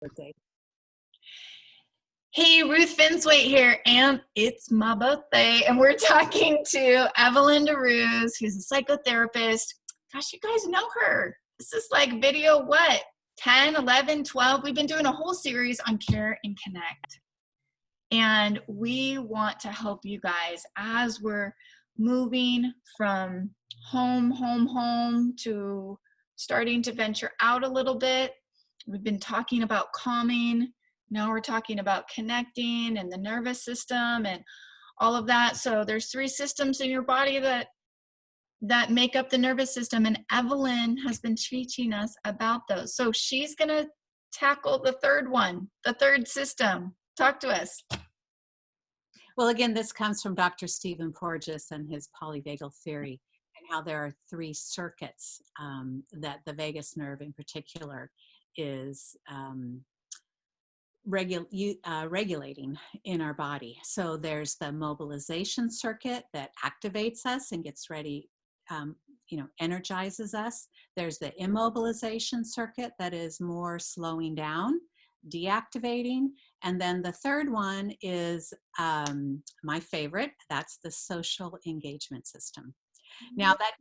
birthday. Hey, Ruth Finswaite here, and it's my birthday, and we're talking to Evelyn DeRuse, who's a psychotherapist. Gosh, you guys know her. This is like video, 10, 11, 12? We've been doing a whole series on Care and Connect. And we want to help you guys as we're moving from home to starting to venture out a little bit. We've been talking about calming. Now we're talking about connecting and the nervous system and all of that. So there's 3 systems in your body that make up the nervous system, and Evelyn has been teaching us about those. So she's going to tackle the third one, the third system. Talk to us. Well, again, this comes from Dr. Stephen Porges and his polyvagal theory, and how there are 3 circuits that the vagus nerve in particular is regulating in our body. So there's the mobilization circuit that activates us and gets ready, energizes us. There's the immobilization circuit that is more slowing down, deactivating. And then the third one is my favorite. That's the social engagement system. Now that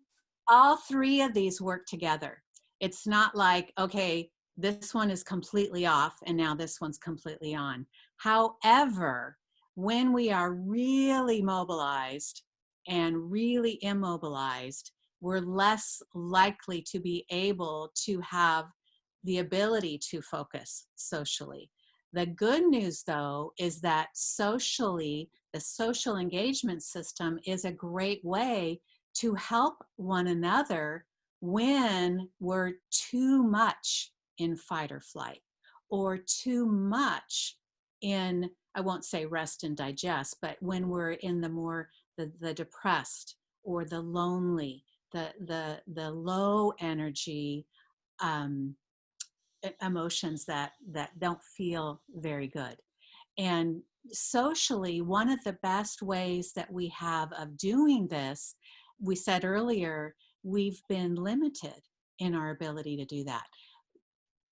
all 3 of these work together. It's not like, okay, this one is completely off and now this one's completely on. However, when we are really mobilized and really immobilized, we're less likely to be able to have the ability to focus socially. The good news, though, is that socially, the social engagement system is a great way to help one another when we're too much in fight or flight, or too much in, I won't say rest and digest, but when we're in the more the depressed or the lonely, the low energy emotions that don't feel very good. And socially, one of the best ways that we have of doing this, we said earlier, we've been limited in our ability to do that.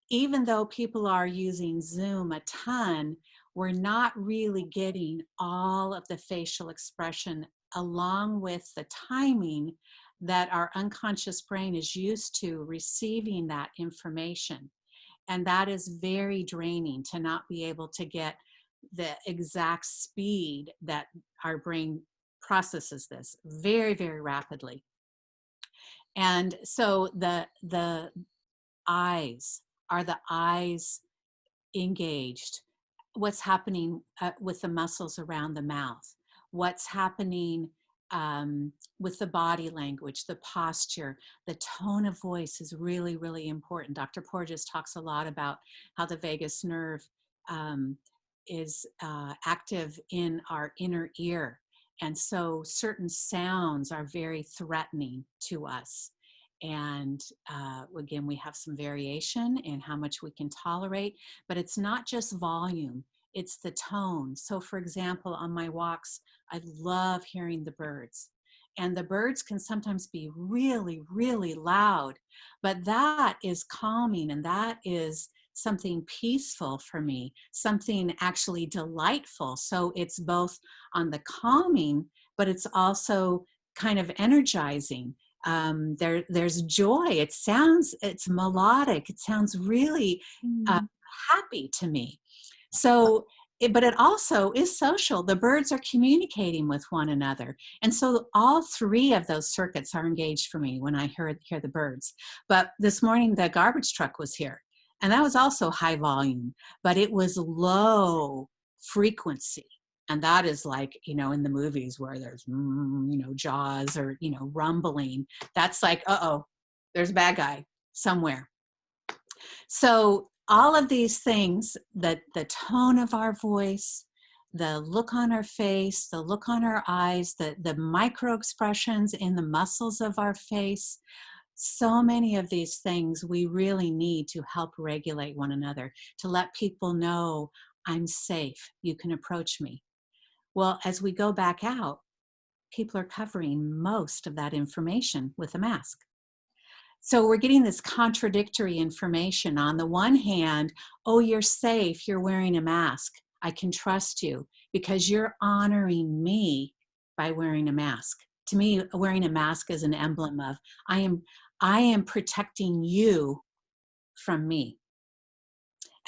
Even though people are using Zoom a ton, we're not really getting all of the facial expression along with the timing that our unconscious brain is used to receiving that information. And that is very draining, to not be able to get the exact speed that our brain processes this very, very rapidly. And so the eyes, are the eyes engaged? What's happening with the muscles around the mouth? What's happening with the body language, the posture, the tone of voice is really, really important. Dr. Porges talks a lot about how the vagus nerve is active in our inner ear. And so certain sounds are very threatening to us. And again, we have some variation in how much we can tolerate, but it's not just volume, it's the tone. So for example, on my walks, I love hearing the birds. And the birds can sometimes be really, really loud, but that is calming, and that is something peaceful for me, something actually delightful. So it's both on the calming, but it's also kind of energizing. There's joy. It's melodic. It sounds really happy to me. So, but it also is social. The birds are communicating with one another. And so all 3 of those circuits are engaged for me when I hear the birds. But this morning, the garbage truck was here, and that was also high volume, but it was low frequency. And that is like, in the movies where there's, jaws or, rumbling. That's like, uh-oh, there's a bad guy somewhere. So all of these things, the tone of our voice, the look on our face, the look on our eyes, the micro expressions in the muscles of our face, so many of these things we really need to help regulate one another, to let people know, I'm safe, you can approach me. Well, as we go back out, people are covering most of that information with a mask. So we're getting this contradictory information. On the one hand, oh, you're safe, you're wearing a mask. I can trust you because you're honoring me by wearing a mask. To me, wearing a mask is an emblem of I am protecting you from me.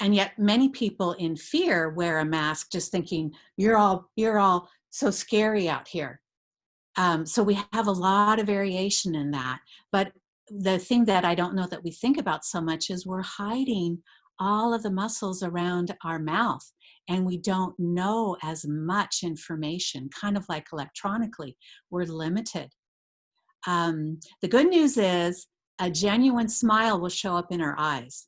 And yet many people in fear wear a mask just thinking you're all so scary out here. So we have a lot of variation in that. But the thing that I don't know that we think about so much is we're hiding all of the muscles around our mouth, and we don't know as much information, kind of like electronically. We're limited. The good news is a genuine smile will show up in our eyes.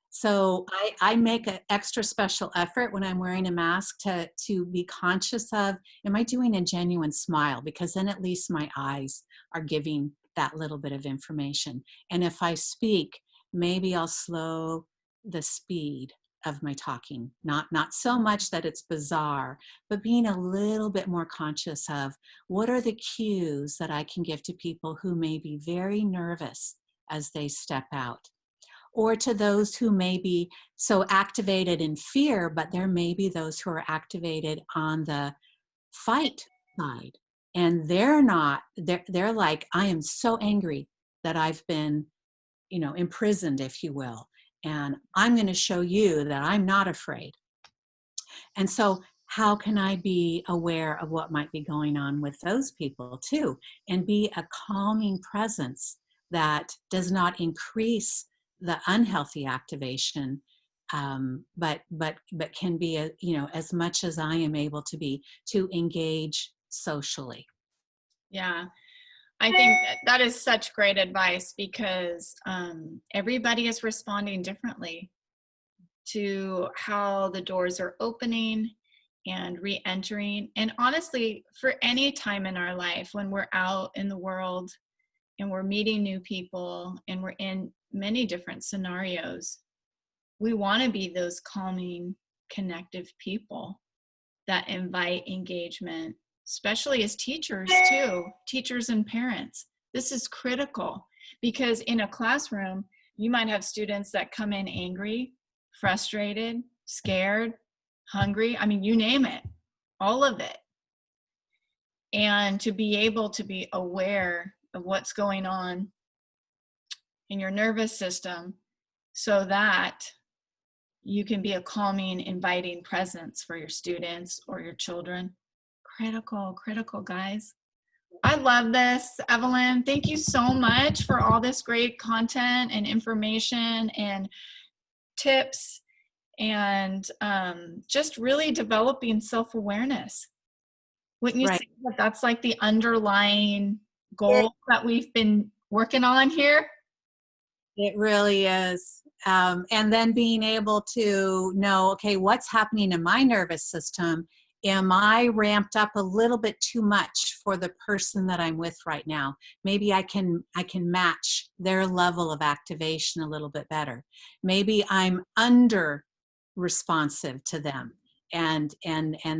So I make an extra special effort when I'm wearing a mask to be conscious of, am I doing a genuine smile? Because then at least my eyes are giving that little bit of information. And if I speak, maybe I'll slow the speed of my talking. Not so much that it's bizarre, but being a little bit more conscious of what are the cues that I can give to people who may be very nervous as they step out, or to those who may be so activated in fear, but there may be those who are activated on the fight side. And they're like, I am so angry that I've been, imprisoned, if you will. And I'm going to show you that I'm not afraid. And so how can I be aware of what might be going on with those people too, and be a calming presence that does not increase the unhealthy activation, but can be as much as I am able to be, to engage socially. Yeah, I think that is such great advice because everybody is responding differently to how the doors are opening and re-entering. And honestly, for any time in our life when we're out in the world and we're meeting new people and we're in many different scenarios, we want to be those calming, connective people that invite engagement, especially as teachers too, teachers and parents. This is critical because in a classroom, you might have students that come in angry, frustrated, scared, hungry. I mean, you name it, all of it. And to be able to be aware of what's going on in your nervous system so that you can be a calming, inviting presence for your students or your children. Critical, guys. I love this, Evelyn. Thank you so much for all this great content and information and tips and just really developing self-awareness. Wouldn't you Right. say that that's like the underlying goal that we've been working on here? It really is. And then being able to know, okay, what's happening in my nervous system? Am I ramped up a little bit too much for the person that I'm with right now? Maybe I can match their level of activation a little bit better. Maybe I'm under responsive to them and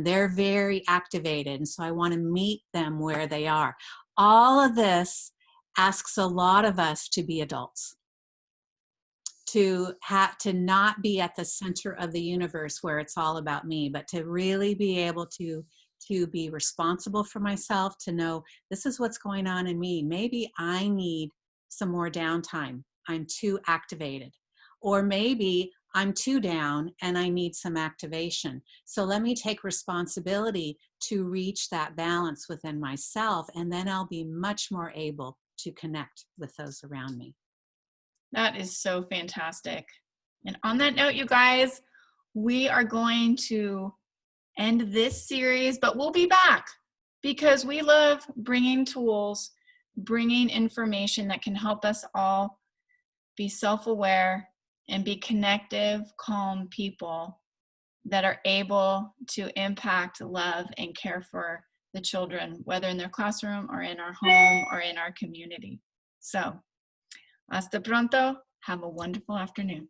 they're very activated. And so I want to meet them where they are. All of this asks a lot of us to be adults, to not be at the center of the universe where it's all about me, but to really be able to be responsible for myself, to know this is what's going on in me. Maybe I need some more downtime. I'm too activated. Or maybe I'm too down and I need some activation. So let me take responsibility to reach that balance within myself, and then I'll be much more able to connect with those around me. That is so fantastic. And on that note, you guys, we are going to end this series, but we'll be back because we love bringing tools, bringing information that can help us all be self-aware and be connective, calm people that are able to impact, love, and care for the children, whether in their classroom or in our home or in our community. So, hasta pronto. Have a wonderful afternoon.